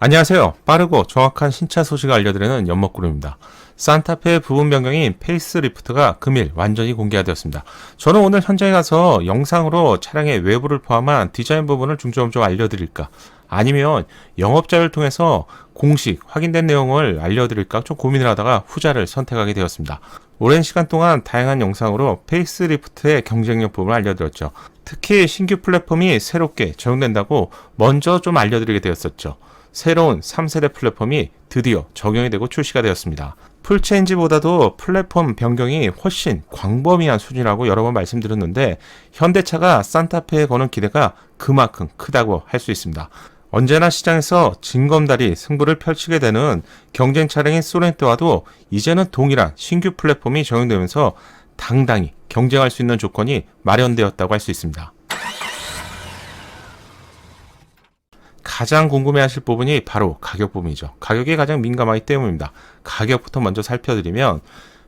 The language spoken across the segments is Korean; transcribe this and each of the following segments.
안녕하세요. 빠르고 정확한 신차 소식을 알려드리는 연목구름입니다. 산타페 부분 변경인 페이스리프트가 금일 완전히 공개가 되었습니다. 저는 오늘 현장에 가서 영상으로 차량의 외부를 포함한 디자인 부분을 중점적으로 좀 알려드릴까, 아니면 영업자를 통해서 공식 확인된 내용을 알려드릴까 좀 고민을 하다가 후자를 선택하게 되었습니다. 오랜 시간 동안 다양한 영상으로 페이스리프트의 경쟁력 부분을 알려드렸죠. 특히 신규 플랫폼이 새롭게 적용된다고 먼저 좀 알려드리게 되었었죠. 새로운 3세대 플랫폼이 드디어 적용이 되고 출시가 되었습니다. 풀체인지보다도 플랫폼 변경이 훨씬 광범위한 수준이라고 여러 번 말씀드렸는데, 현대차가 산타페에 거는 기대가 그만큼 크다고 할 수 있습니다. 언제나 시장에서 징검다리 승부를 펼치게 되는 경쟁 차량인 소렌토와도 이제는 동일한 신규 플랫폼이 적용되면서 당당히 경쟁할 수 있는 조건이 마련되었다고 할 수 있습니다. 가장 궁금해하실 부분이 바로 가격 부분이죠. 가격이 가장 민감하기 때문입니다. 가격부터 먼저 살펴드리면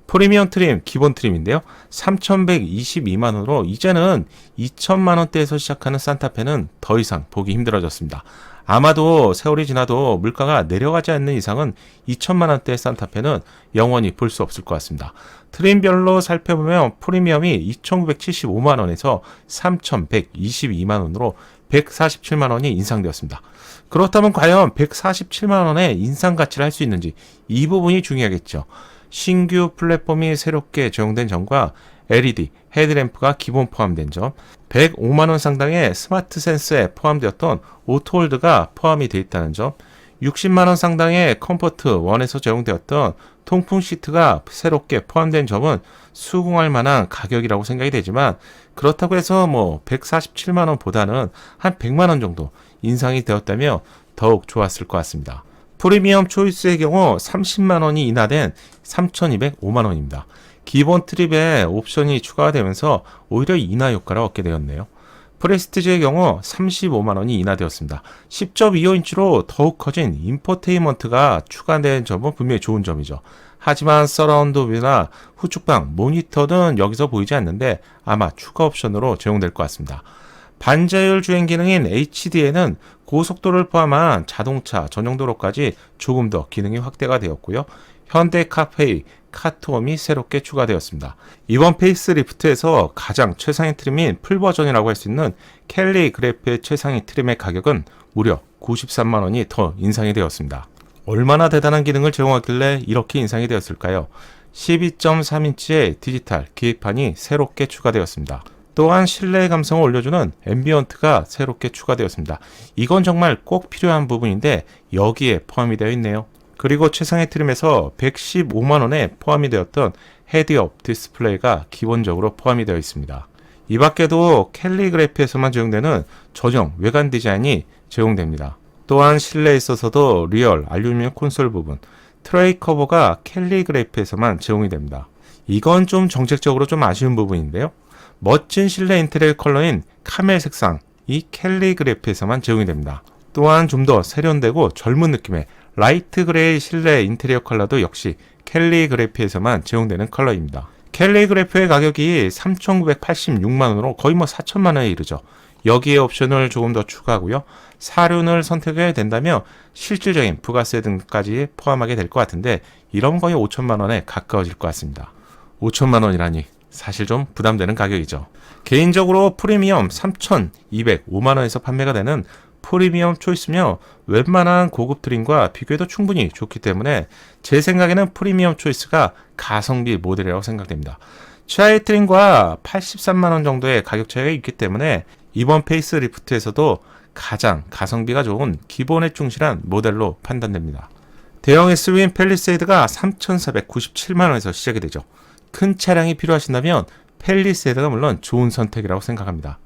프리미엄 트림, 기본 트림인데요. 3,122만원으로 이제는 2천만원대에서 시작하는 산타페는 더 이상 보기 힘들어졌습니다. 아마도 세월이 지나도 물가가 내려가지 않는 이상은 2천만원대의 산타페는 영원히 볼 수 없을 것 같습니다. 트림별로 살펴보면 프리미엄이 2,975만원에서 3,122만원으로 147만원이 인상되었습니다. 그렇다면 과연 147만원의 인상 가치를 할 수 있는지, 이 부분이 중요하겠죠. 신규 플랫폼이 새롭게 적용된 점과 LED, 헤드램프가 기본 포함된 점, 105만원 상당의 스마트 센서에 포함되었던 오토홀드가 포함이 되어 있다는 점, 60만원 상당의 컴포트 1에서 적용되었던 통풍 시트가 새롭게 포함된 점은 수긍할 만한 가격이라고 생각이 되지만, 그렇다고 해서 147만원 보다는 한 100만원 정도 인상이 되었다면 더욱 좋았을 것 같습니다. 프리미엄 초이스의 경우 30만원이 인하된 3,205만원입니다. 기본 트립에 옵션이 추가가 되면서 오히려 인하 효과를 얻게 되었네요. 프레스티지의 경우 35만원이 인하되었습니다. 10.25인치로 더욱 커진 인포테인먼트가 추가된 점은 분명히 좋은 점이죠. 하지만 서라운드 뷰나 후측방, 모니터는 여기서 보이지 않는데 아마 추가 옵션으로 제공될 것 같습니다. 반자율 주행 기능인 HD에는 고속도로를 포함한 자동차 전용 도로까지 조금 더 기능이 확대가 되었고요. 현대 카페이, 카트홈이 새롭게 추가되었습니다. 이번 페이스리프트에서 가장 최상위 트림인 풀버전이라고 할 수 있는 캘리 그래프의 최상위 트림의 가격은 무려 93만원이 더 인상이 되었습니다. 얼마나 대단한 기능을 제공하길래 이렇게 인상이 되었을까요? 12.3인치의 디지털 기획판이 새롭게 추가되었습니다. 또한 실내 감성을 올려주는 앰비언트가 새롭게 추가되었습니다. 이건 정말 꼭 필요한 부분인데 여기에 포함이 되어 있네요. 그리고 최상의 트림에서 115만원에 포함이 되었던 헤드업 디스플레이가 기본적으로 포함이 되어 있습니다. 이 밖에도 캘리그래피에서만 적용되는 저정 외관 디자인이 제공됩니다. 또한 실내에 있어서도 리얼 알루미늄 콘솔 부분, 트레이 커버가 캘리그래피에서만 제공이 됩니다. 이건 좀 정책적으로 좀 아쉬운 부분인데요. 멋진 실내 인테리어 컬러인 카멜 색상, 이 캘리그래피에서만 제공이 됩니다. 또한 좀 더 세련되고 젊은 느낌의 라이트 그레이 실내 인테리어 컬러도 역시 캘리그래피에서만 제공되는 컬러입니다. 캘리그래피의 가격이 3,986만원으로 거의 4천만원에 이르죠. 여기에 옵션을 조금 더 추가하고요. 사륜을 선택해야 된다면 실질적인 부가세 등까지 포함하게 될 것 같은데, 이런 거의 5천만원에 가까워질 것 같습니다. 5천만원이라니 사실 좀 부담되는 가격이죠. 개인적으로 프리미엄 3,205만원에서 판매가 되는 프리미엄 초이스며 웬만한 고급 트림과 비교해도 충분히 좋기 때문에 제 생각에는 프리미엄 초이스가 가성비 모델이라고 생각됩니다. 최하위 트림과 83만원 정도의 가격 차이가 있기 때문에 이번 페이스리프트에서도 가장 가성비가 좋은 기본에 충실한 모델로 판단됩니다. 대형 SUV인 팰리세이드가 3,497만원에서 시작이 되죠. 큰 차량이 필요하신다면 팰리세이드가 물론 좋은 선택이라고 생각합니다.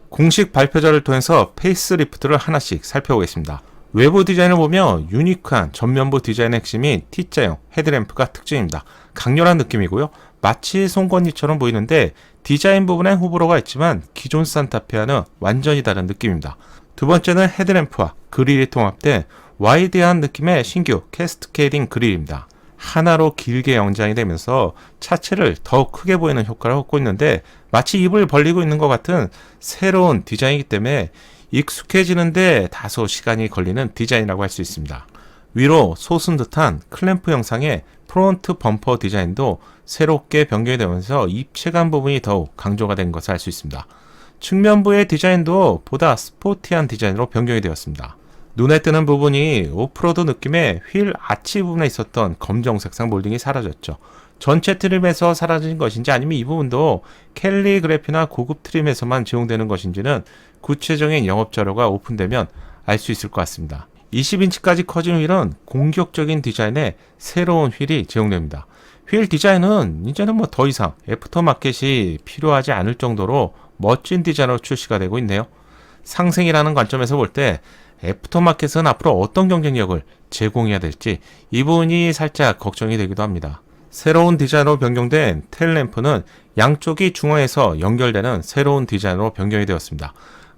공식 발표자를 통해서 페이스리프트를 하나씩 살펴보겠습니다. 외부 디자인을 보면 유니크한 전면부 디자인의 핵심인 T자형 헤드램프가 특징입니다. 강렬한 느낌이고요. 마치 송건니처럼 보이는데 디자인 부분엔 호불호가 있지만 기존 산타페와는 완전히 다른 느낌입니다. 두 번째는 헤드램프와 그릴이 통합된 와이드한 느낌의 신규 캐스트케이딩 그릴입니다. 하나로 길게 연장이 되면서 차체를 더욱 크게 보이는 효과를 얻고 있는데 마치 입을 벌리고 있는 것 같은 새로운 디자인이기 때문에 익숙해지는데 다소 시간이 걸리는 디자인이라고 할 수 있습니다. 위로 솟은 듯한 클램프 형상의 프론트 범퍼 디자인도 새롭게 변경이 되면서 입체감 부분이 더욱 강조가 된 것을 알 수 있습니다. 측면부의 디자인도 보다 스포티한 디자인으로 변경이 되었습니다. 눈에 띄는 부분이 오프로드 느낌의 휠 아치 부분에 있었던 검정색상 몰딩이 사라졌죠. 전체 트림에서 사라진 것인지 아니면 이 부분도 캘리그래피나 고급 트림에서만 제공되는 것인지는 구체적인 영업자료가 오픈되면 알 수 있을 것 같습니다. 20인치까지 커진 휠은 공격적인 디자인의 새로운 휠이 제공됩니다. 휠 디자인은 이제는 뭐 더 이상 애프터마켓이 필요하지 않을 정도로 멋진 디자인으로 출시가 되고 있네요. 상생이라는 관점에서 볼 때 애프터마켓은 앞으로 어떤 경쟁력을 제공해야 될지 이 부분이 살짝 걱정이 되기도 합니다. 새로운 디자인으로 변경된 테일램프는 양쪽이 중앙에서 연결되는 새로운 디자인으로 변경이 되었습니다.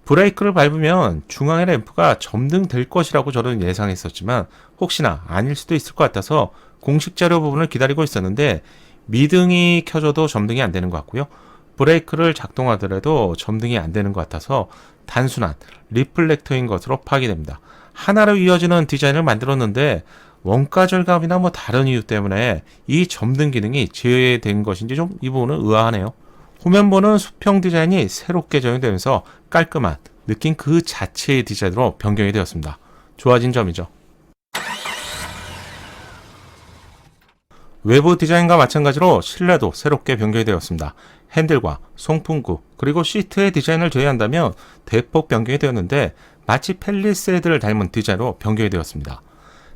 브레이크를 밟으면 중앙의 램프가 점등될 것이라고 저는 예상했었지만 혹시나 아닐 수도 있을 것 같아서 공식 자료 부분을 기다리고 있었는데 미등이 켜져도 점등이 안 되는 것 같고요. 브레이크를 작동하더라도 점등이 안 되는 것 같아서 단순한 리플렉터인 것으로 파악됩니다. 하나로 이어지는 디자인을 만들었는데 원가 절감이나 뭐 다른 이유 때문에 이 점등 기능이 제외된 것인지 좀 이 부분은 의아하네요. 후면부는 수평 디자인이 새롭게 적용되면서 깔끔한 느낌 그 자체의 디자인으로 변경이 되었습니다. 좋아진 점이죠. 외부 디자인과 마찬가지로 실내도 새롭게 변경이 되었습니다. 핸들과 송풍구 그리고 시트의 디자인을 제외한다면 대폭 변경이 되었는데 마치 펠리세이드를 닮은 디자인으로 변경이 되었습니다.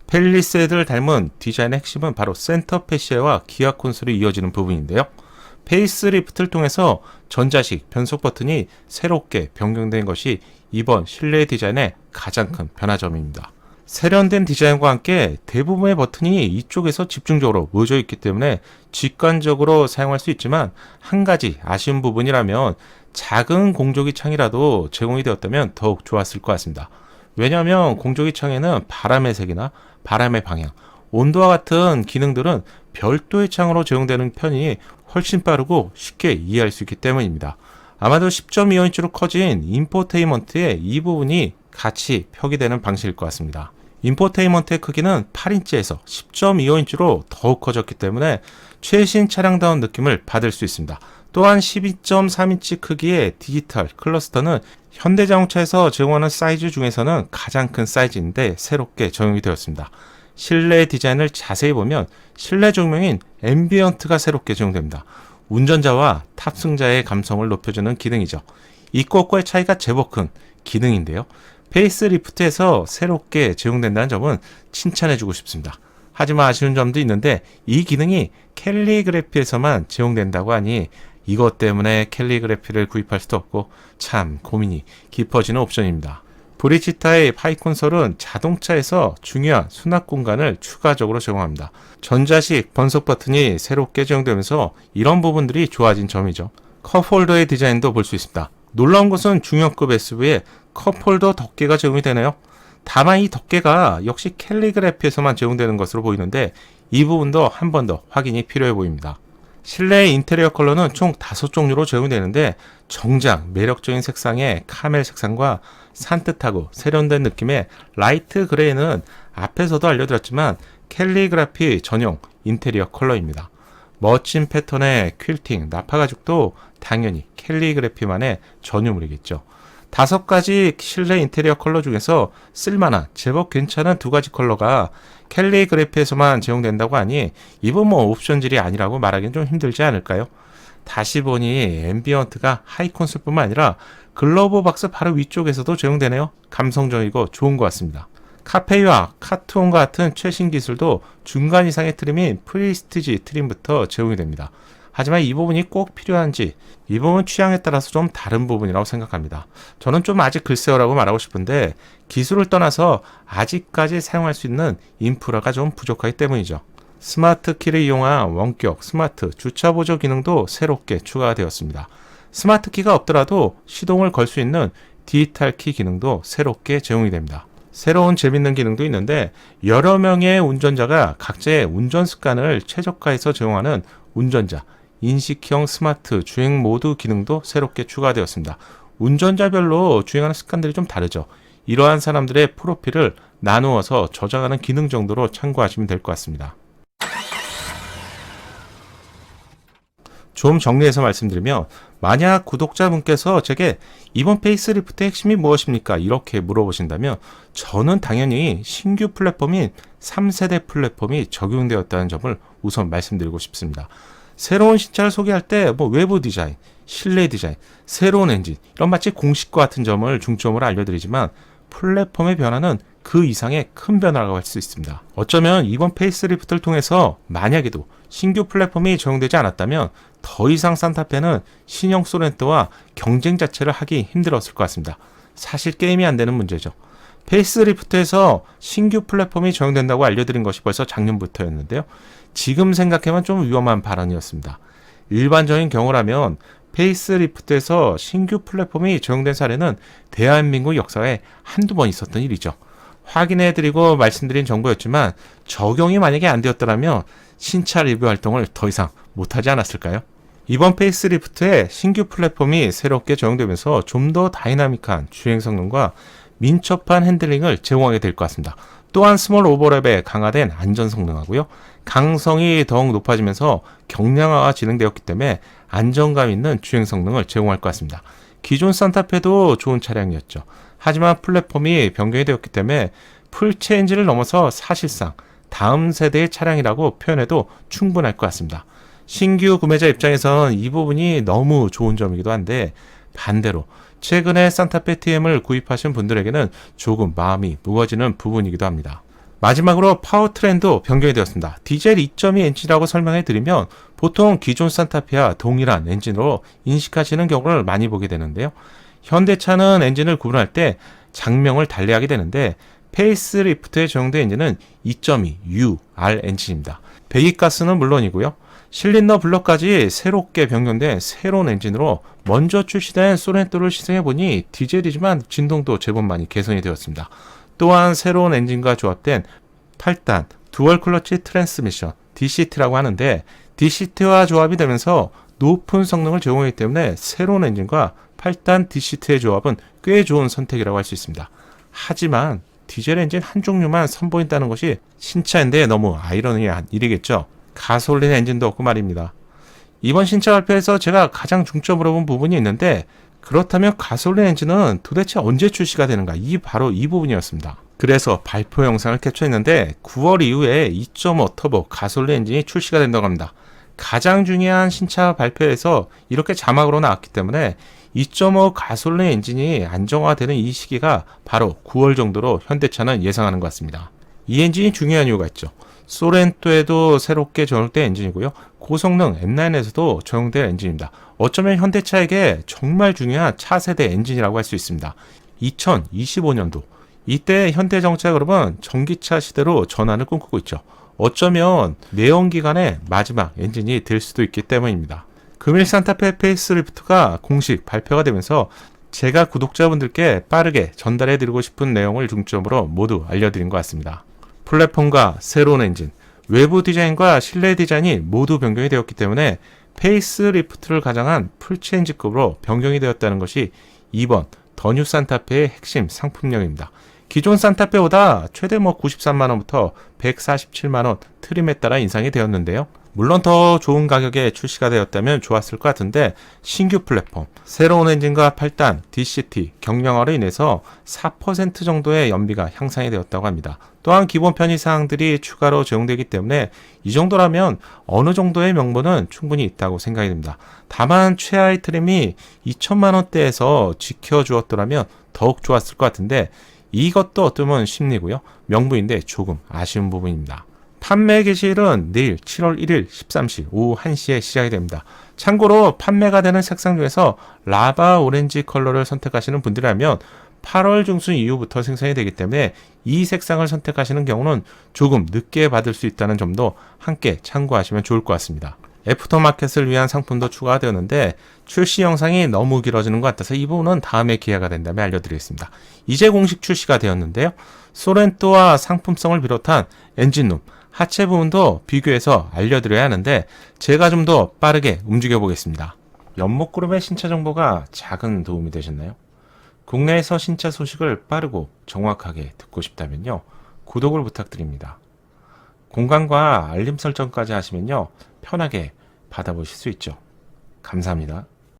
펠리세이드를 닮은 디자인의 핵심은 바로 센터 패시와 기아 콘솔이 이어지는 부분인데요. 페이스리프트를 통해서 전자식 변속 버튼이 새롭게 변경된 것이 이번 실내 디자인의 가장 큰 변화점입니다. 세련된 디자인과 함께 대부분의 버튼이 이쪽에서 집중적으로 모여져 있기 때문에 직관적으로 사용할 수 있지만 한 가지 아쉬운 부분이라면 작은 공조기 창이라도 제공이 되었다면 더욱 좋았을 것 같습니다. 왜냐하면 공조기 창에는 바람의 색이나 바람의 방향, 온도와 같은 기능들은 별도의 창으로 제공되는 편이 훨씬 빠르고 쉽게 이해할 수 있기 때문입니다. 아마도 10.25인치로 커진 인포테인먼트의 이 부분이 같이 표기되는 방식일 것 같습니다. 인포테인먼트의 크기는 8인치에서 10.25인치로 더욱 커졌기 때문에 최신 차량다운 느낌을 받을 수 있습니다. 또한 12.3인치 크기의 디지털 클러스터는 현대자동차에서 제공하는 사이즈 중에서는 가장 큰 사이즈인데 새롭게 적용이 되었습니다. 실내 디자인을 자세히 보면 실내 조명인 앰비언트가 새롭게 적용됩니다. 운전자와 탑승자의 감성을 높여주는 기능이죠. 이것과의 차이가 제법 큰 기능인데요. 페이스리프트에서 새롭게 제공된다는 점은 칭찬해주고 싶습니다. 하지만 아쉬운 점도 있는데 이 기능이 캘리그래피에서만 제공된다고 하니 이것 때문에 캘리그래피를 구입할 수도 없고 참 고민이 깊어지는 옵션입니다. 브릿지 타입 하이 콘솔은 자동차에서 중요한 수납 공간을 추가적으로 제공합니다. 전자식 번석 버튼이 새롭게 제공되면서 이런 부분들이 좋아진 점이죠. 컵홀더의 디자인도 볼 수 있습니다. 놀라운 것은 중형급 SUV에 컵홀더 덮개가 제공이 되네요. 다만 이 덮개가 역시 캘리그래피에서만 제공되는 것으로 보이는데 이 부분도 한 번 더 확인이 필요해 보입니다. 실내 인테리어 컬러는 총 5종류로 제공되는데 정작 매력적인 색상의 카멜 색상과 산뜻하고 세련된 느낌의 라이트 그레이는 앞에서도 알려드렸지만 캘리그래피 전용 인테리어 컬러입니다. 멋진 패턴의 퀼팅, 나파 가죽도 당연히 캘리그래피만의 전유물이겠죠. 5가지 실내 인테리어 컬러 중에서 쓸만한 제법 괜찮은 2가지 컬러가 캘리그래피에서만 제공된다고 하니 이건 뭐 옵션질이 아니라고 말하기는 좀 힘들지 않을까요? 다시 보니 앰비언트가 하이 콘솔뿐만 아니라 글러브 박스 바로 위쪽에서도 제공되네요. 감성적이고 좋은 것 같습니다. 카페이와 카트온과 같은 최신 기술도 중간 이상의 트림인 프리스티지 트림부터 제공이 됩니다. 하지만 이 부분이 꼭 필요한지 이 부분 취향에 따라서 좀 다른 부분이라고 생각합니다. 저는 좀 아직 글쎄요라고 말하고 싶은데 기술을 떠나서 아직까지 사용할 수 있는 인프라가 좀 부족하기 때문이죠. 스마트 키를 이용한 원격 스마트 주차 보조 기능도 새롭게 추가가 되었습니다. 스마트 키가 없더라도 시동을 걸 수 있는 디지털 키 기능도 새롭게 제공이 됩니다. 새로운 재밌는 기능도 있는데 여러 명의 운전자가 각자의 운전 습관을 최적화해서 제공하는 운전자 인식형 스마트 주행 모드 기능도 새롭게 추가되었습니다. 운전자별로 주행하는 습관들이 좀 다르죠. 이러한 사람들의 프로필을 나누어서 저장하는 기능 정도로 참고하시면 될 것 같습니다. 좀 정리해서 말씀드리면 만약 구독자분께서 제게 이번 페이스리프트의 핵심이 무엇입니까? 이렇게 물어보신다면 저는 당연히 신규 플랫폼인 3세대 플랫폼이 적용되었다는 점을 우선 말씀드리고 싶습니다. 새로운 신차를 소개할 때 외부 디자인, 실내 디자인, 새로운 엔진 이런 마치 공식과 같은 점을 중점으로 알려드리지만 플랫폼의 변화는 그 이상의 큰 변화라고 할 수 있습니다. 어쩌면 이번 페이스리프트를 통해서 만약에도 신규 플랫폼이 적용되지 않았다면 더 이상 산타페는 신형 소렌토와 경쟁 자체를 하기 힘들었을 것 같습니다. 사실 게임이 안 되는 문제죠. 페이스리프트에서 신규 플랫폼이 적용된다고 알려드린 것이 벌써 작년부터였는데요. 지금 생각해보면 좀 위험한 발언이었습니다. 일반적인 경우라면 페이스리프트에서 신규 플랫폼이 적용된 사례는 대한민국 역사에 한두 번 있었던 일이죠. 확인해드리고 말씀드린 정보였지만 적용이 만약에 안 되었더라면 신차 리뷰 활동을 더 이상 못하지 않았을까요? 이번 페이스리프트에 신규 플랫폼이 새롭게 적용되면서 좀 더 다이나믹한 주행 성능과 민첩한 핸들링을 제공하게 될 것 같습니다. 또한 스몰 오버랩에 강화된 안전 성능하고요. 강성이 더욱 높아지면서 경량화가 진행되었기 때문에 안정감 있는 주행 성능을 제공할 것 같습니다. 기존 산타페도 좋은 차량이었죠. 하지만 플랫폼이 변경이 되었기 때문에 풀체인지를 넘어서 사실상 다음 세대의 차량이라고 표현해도 충분할 것 같습니다. 신규 구매자 입장에선 이 부분이 너무 좋은 점이기도 한데 반대로 최근에 산타페 TM을 구입하신 분들에게는 조금 마음이 무거워지는 부분이기도 합니다. 마지막으로 파워트레인도 변경이 되었습니다. 디젤 2.2 엔진이라고 설명해 드리면 보통 기존 산타페와 동일한 엔진으로 인식하시는 경우를 많이 보게 되는데요. 현대차는 엔진을 구분할 때 장명을 달리하게 되는데 페이스리프트에 적용된 엔진은 2.2 UR 엔진입니다. 배기가스는 물론이고요. 실린더 블럭까지 새롭게 변경된 새로운 엔진으로 먼저 출시된 소렌토를 시승해보니 디젤이지만 진동도 제법 많이 개선이 되었습니다. 또한 새로운 엔진과 조합된 8단 두얼 클러치 트랜스미션 DCT라고 하는데 DCT와 조합이 되면서 높은 성능을 제공하기 때문에 새로운 엔진과 8단 DCT의 조합은 꽤 좋은 선택이라고 할 수 있습니다. 하지만 디젤 엔진 한 종류만 선보인다는 것이 신차인데 너무 아이러니한 일이겠죠. 가솔린 엔진도 없고 말입니다. 이번 신차 발표에서 제가 가장 중점으로 본 부분이 있는데 그렇다면 가솔린 엔진은 도대체 언제 출시가 되는가? 바로 이 부분이었습니다. 그래서 발표 영상을 캡처했는데 9월 이후에 2.5 터보 가솔린 엔진이 출시가 된다고 합니다. 가장 중요한 신차 발표에서 이렇게 자막으로 나왔기 때문에 2.5 가솔린 엔진이 안정화되는 이 시기가 바로 9월 정도로 현대차는 예상하는 것 같습니다. 이 엔진이 중요한 이유가 있죠. 소렌토에도 새롭게 적용된 엔진이고요. 고성능 M9에서도 적용된 엔진입니다. 어쩌면 현대차에게 정말 중요한 차세대 엔진이라고 할 수 있습니다. 2025년도 이때 현대정차그룹은 전기차 시대로 전환을 꿈꾸고 있죠. 어쩌면 내연기관의 마지막 엔진이 될 수도 있기 때문입니다. 금일 산타페 페이스리프트가 공식 발표가 되면서 제가 구독자분들께 빠르게 전달해드리고 싶은 내용을 중점으로 모두 알려드린 것 같습니다. 플랫폼과 새로운 엔진, 외부 디자인과 실내 디자인이 모두 변경이 되었기 때문에 페이스리프트를 가장한 풀체인지급으로 변경이 되었다는 것이 이번 더 뉴 산타페의 핵심 상품명입니다. 기존 산타페보다 최대 93만원부터 147만원 트림에 따라 인상이 되었는데요. 물론 더 좋은 가격에 출시가 되었다면 좋았을 것 같은데 신규 플랫폼, 새로운 엔진과 8단, DCT, 경량화로 인해서 4% 정도의 연비가 향상이 되었다고 합니다. 또한 기본 편의사항들이 추가로 적용되기 때문에 이 정도라면 어느 정도의 명분은 충분히 있다고 생각이 듭니다. 다만 최하위 트림이 2천만원대에서 지켜주었더라면 더욱 좋았을 것 같은데 이것도 어쩌면 심리고요. 명분인데 조금 아쉬운 부분입니다. 판매 개시일은 내일 7월 1일 13시 오후 1시에 시작이 됩니다. 참고로 판매가 되는 색상 중에서 라바 오렌지 컬러를 선택하시는 분들이라면 8월 중순 이후부터 생산이 되기 때문에 이 색상을 선택하시는 경우는 조금 늦게 받을 수 있다는 점도 함께 참고하시면 좋을 것 같습니다. 애프터마켓을 위한 상품도 추가되었는데 출시 영상이 너무 길어지는 것 같아서 이 부분은 다음에 기회가 된다면 알려드리겠습니다. 이제 공식 출시가 되었는데요. 소렌토와 상품성을 비롯한 엔진룸, 하체 부분도 비교해서 알려드려야 하는데 제가 좀 더 빠르게 움직여 보겠습니다. 연목그룹의 신차 정보가 작은 도움이 되셨나요? 국내에서 신차 소식을 빠르고 정확하게 듣고 싶다면요. 구독을 부탁드립니다. 공간과 알림 설정까지 하시면요. 편하게 받아보실 수 있죠. 감사합니다.